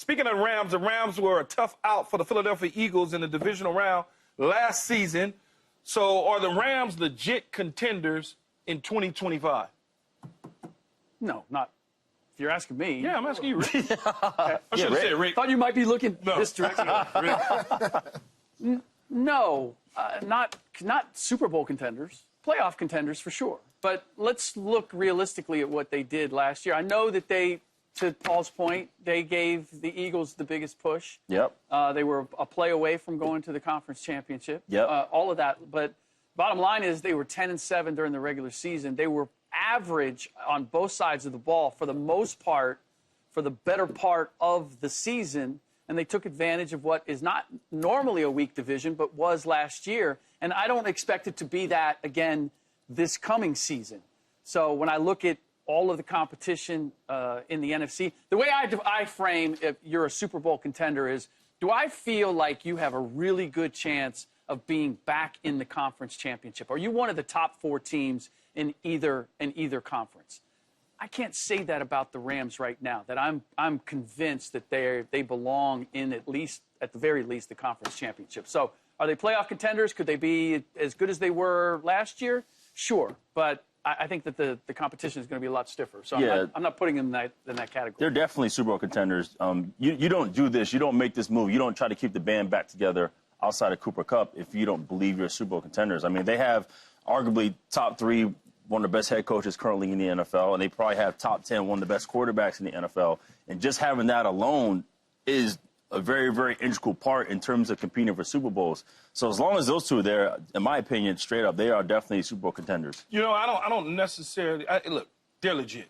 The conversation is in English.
Speaking of Rams, the Rams were a tough out for the Philadelphia Eagles in the divisional round last season. So are the Rams legit contenders in 2025? No, not. If you're asking me. Yeah, I'm asking you, Rick. I should have said Rick. Thought you might be looking this direction. No, not Super Bowl contenders. Playoff contenders for sure. But let's look realistically at what they did last year. I know that they, to Paul's point, they gave the Eagles the biggest push. Yep. They were a play away from going to the conference championship. Yep. All of that. But bottom line is they were 10-7 during the regular season. They were average on both sides of the ball for the most part, for the better part of the season. And they took advantage of what is not normally a weak division, but was last year. And I don't expect it to be that again this coming season. So when I look at all of the competition in the NFC, the way I frame if you're a Super Bowl contender is, do I feel like you have a really good chance of being back in the conference championship? Are you one of the top 4 teams in either conference? I can't say that about the Rams right now, that I'm convinced that they belong in at the very least, the conference championship. So are they playoff contenders? Could they be as good as they were last year? Sure. But I think that the competition is going to be a lot stiffer. So Yeah. I'm not putting them in that category. They're definitely Super Bowl contenders. You don't do this. You don't make this move. You don't try to keep the band back together outside of Cooper Kupp if you don't believe you're Super Bowl contenders. I mean, they have arguably top 3, one of the best head coaches currently in the NFL, and they probably have top 10, one of the best quarterbacks in the NFL. And just having that alone is a very, very integral part in terms of competing for Super Bowls. So as long as those two are there, in my opinion, straight up, they are definitely Super Bowl contenders. You know, I don't necessarily look, they're legit.